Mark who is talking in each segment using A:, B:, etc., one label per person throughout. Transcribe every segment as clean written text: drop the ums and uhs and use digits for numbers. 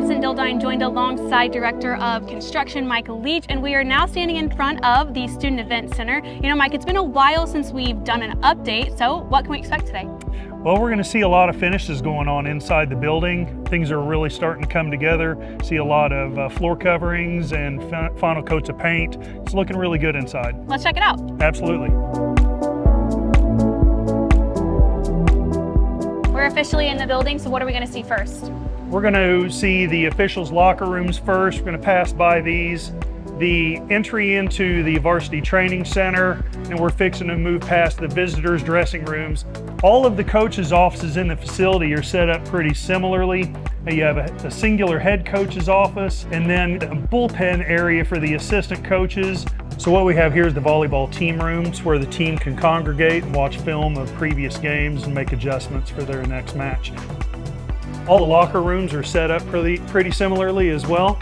A: Madison Dilldine, joined alongside Director of Construction Mike Leitch, and we are now standing in front of the Student Event Center. You know, Mike, it's been a while since we've done an update, so what can we expect today?
B: Well, we're going to see a lot of finishes going on inside the building. Things are really starting to come together. See a lot of floor coverings and final coats of paint. It's looking really good inside.
A: Let's check it out.
B: Absolutely.
A: We're officially in the building, so what are we going to see first?
B: We're going to see the officials' locker rooms first. We're going to pass by these, the entry into the Varsity Training Center, and we're fixing to move past the visitors' dressing rooms. All of the coaches' offices in the facility are set up pretty similarly. You have a singular head coach's office, and then a bullpen area for the assistant coaches. So what we have here is the volleyball team rooms where the team can congregate and watch film of previous games and make adjustments for their next match. All the locker rooms are set up pretty similarly as well.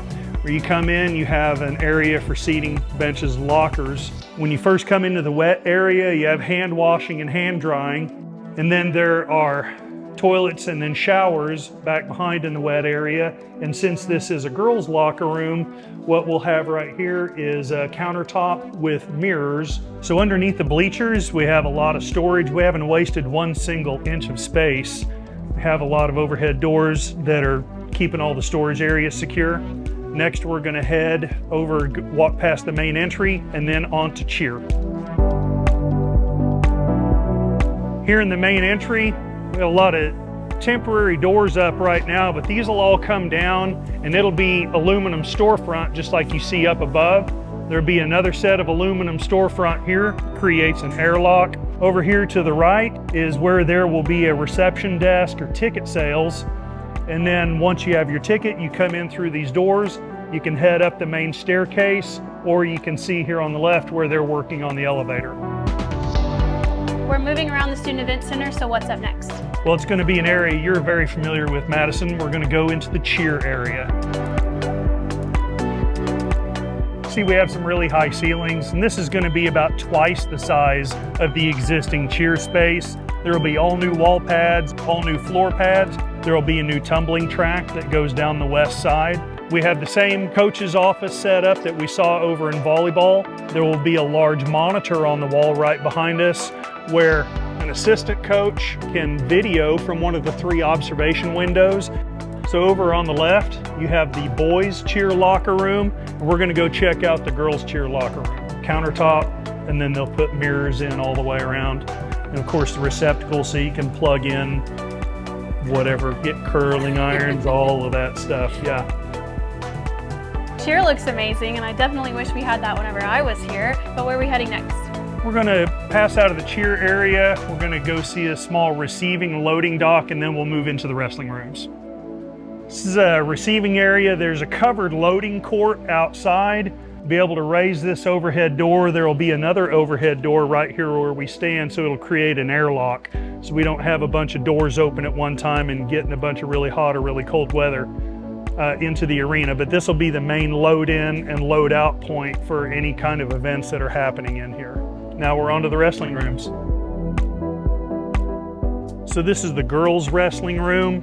B: Where you come in, you have an area for seating, benches, lockers. When you first come into the wet area, you have hand washing and hand drying. And then there are toilets and then showers back behind in the wet area. And since this is a girls' locker room, what we'll have right here is a countertop with mirrors. So underneath the bleachers, we have a lot of storage. We haven't wasted one single inch of space. We have a lot of overhead doors that are keeping all the storage areas secure. Next, we're going to head over, walk past the main entry, and then on to cheer. Here in the main entry, we have a lot of temporary doors up right now, but these will all come down and it'll be aluminum storefront just like you see up above. There'll be another set of aluminum storefront here, creates an airlock. Over here to the right is where there will be a reception desk or ticket sales. And then once you have your ticket, you come in through these doors. You can head up the main staircase, or you can see here on the left where they're working on the elevator.
A: We're moving around the Student Event Center, so what's up next?
B: Well, it's going to be an area you're very familiar with, Madison. We're going to go into the cheer area. See, we have some really high ceilings, and this is going to be about twice the size of the existing cheer space. There will be all new wall pads, all new floor pads. There will be a new tumbling track that goes down the west side. We have the same coach's office set up that we saw over in volleyball. There will be a large monitor on the wall right behind us where an assistant coach can video from one of the 3 observation windows. So over on the left, you have the boys' cheer locker room. And we're going to go check out the girls' cheer locker room. Countertop, and then they'll put mirrors in all the way around. And of course the receptacle so you can plug in whatever, get curling irons, all of that stuff, yeah.
A: Cheer looks amazing, and I definitely wish we had that whenever I was here, but where are we heading next?
B: We're going to pass out of the cheer area. We're going to go see a small receiving loading dock, and then we'll move into the wrestling rooms. This is a receiving area. There's a covered loading court outside. Be able to raise this overhead door. There will be another overhead door right here where we stand, so it'll create an airlock. So we don't have a bunch of doors open at one time and get in a bunch of really hot or really cold weather into the arena. But this will be the main load in and load out point for any kind of events that are happening in here. Now we're on to the wrestling rooms. So this is the girls' wrestling room.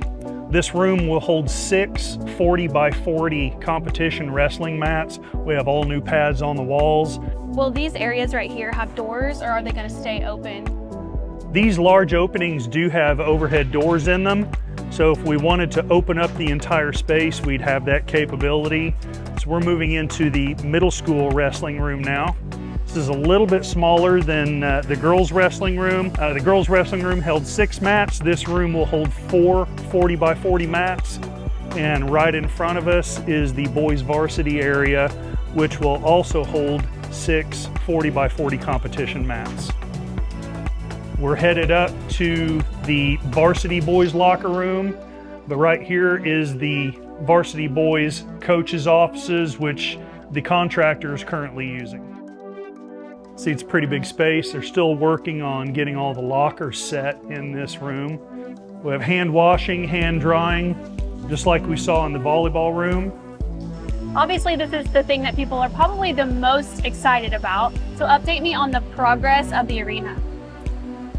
B: This room will hold 6 40 by 40 competition wrestling mats. We have all new pads on the walls.
A: Will these areas right here have doors, or are they going to stay open?
B: These large openings do have overhead doors in them. So if we wanted to open up the entire space, we'd have that capability. So we're moving into the middle school wrestling room now. This is a little bit smaller than the girls' wrestling room. The girls' wrestling room held 6 mats. This room will hold 4 40 by 40 mats. And right in front of us is the boys' varsity area, which will also hold 6 40 by 40 competition mats. We're headed up to the varsity boys' locker room. But right here is the varsity boys' coaches' offices, which the contractor is currently using. See, it's a pretty big space. They're still working on getting all the lockers set in this room. We have hand washing, hand drying, just like we saw in the volleyball room.
A: Obviously, this is the thing that people are probably the most excited about. So update me on the progress of the arena.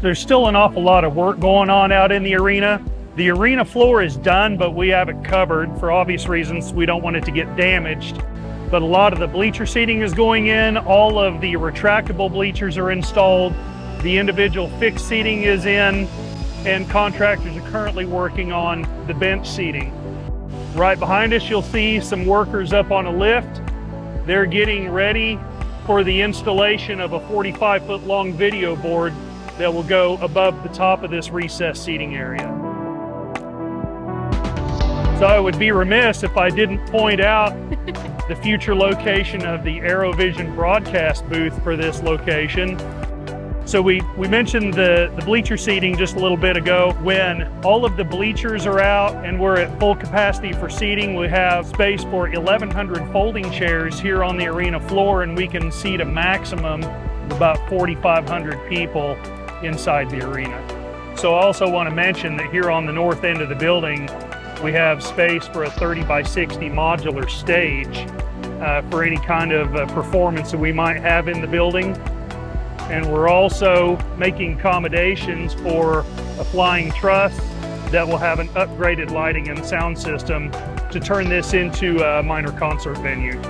B: There's still an awful lot of work going on out in the arena. The arena floor is done, but we have it covered for obvious reasons. We don't want it to get damaged. But a lot of the bleacher seating is going in. All of the retractable bleachers are installed. The individual fixed seating is in, and contractors are currently working on the bench seating. Right behind us, you'll see some workers up on a lift. They're getting ready for the installation of a 45-foot long video board that will go above the top of this recessed seating area. So I would be remiss if I didn't point out the future location of the ArrowVision broadcast booth for this location. So we mentioned the bleacher seating just a little bit ago. When all of the bleachers are out and we're at full capacity for seating, we have space for 1,100 folding chairs here on the arena floor, and we can seat a maximum of about 4,500 people inside the arena. So I also want to mention that here on the north end of the building, we have space for a 30 by 60 modular stage for any kind of performance that we might have in the building. And we're also making accommodations for a flying truss that will have an upgraded lighting and sound system to turn this into a minor concert venue.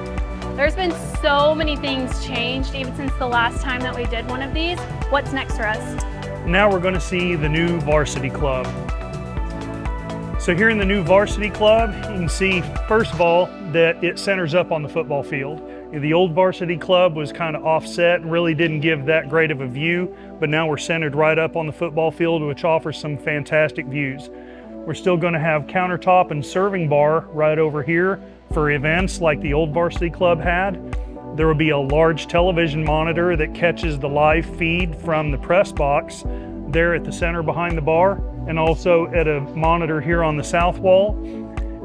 A: There's been so many things changed even since the last time that we did one of these. What's next for us?
B: Now we're going to see the new Varsity Club. So here in the new Varsity Club, you can see, first of all, that it centers up on the football field. The old Varsity Club was kind of offset and really didn't give that great of a view, but now we're centered right up on the football field, which offers some fantastic views. We're still going to have countertop and serving bar right over here for events like the old Varsity Club had. There will be a large television monitor that catches the live feed from the press box there at the center behind the bar, and also at a monitor here on the south wall.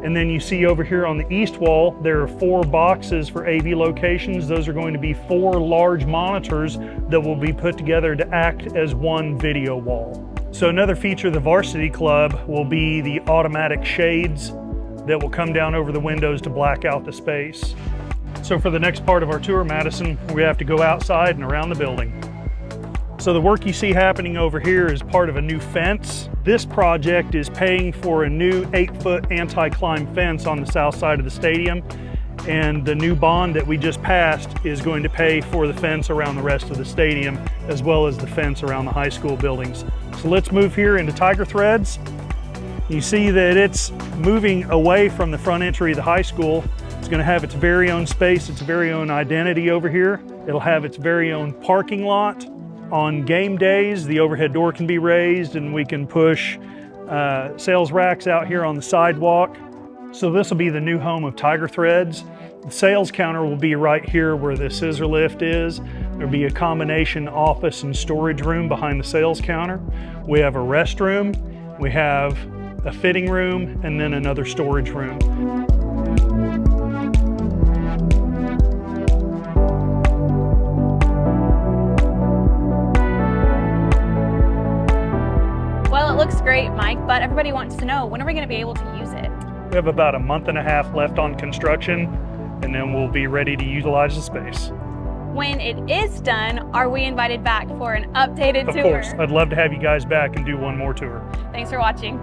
B: And then you see over here on the east wall, there are 4 boxes for AV locations. Those are going to be 4 large monitors that will be put together to act as one video wall. So another feature of the Varsity Club will be the automatic shades that will come down over the windows to black out the space. So for the next part of our tour, Madison, we have to go outside and around the building. So the work you see happening over here is part of a new fence. This project is paying for a new 8-foot anti-climb fence on the south side of the stadium. And the new bond that we just passed is going to pay for the fence around the rest of the stadium, as well as the fence around the high school buildings. So let's move here into Tiger Threads. You see that it's moving away from the front entry of the high school. It's going to have its very own space, its very own identity over here. It'll have its very own parking lot. On game days, the overhead door can be raised and we can push sales racks out here on the sidewalk. So this will be the new home of Tiger Threads. The sales counter will be right here where the scissor lift is. There'll be a combination office and storage room behind the sales counter. We have a restroom, we have a fitting room, and then another storage room.
A: Looks great, Mike, but everybody wants to know, when are we going to be able to use it?
B: We have about a month and a half left on construction, and then we'll be ready to utilize the space.
A: When it is done, are we invited back for an updated tour?
B: Of course. I'd love to have you guys back and do one more tour.
A: Thanks for watching.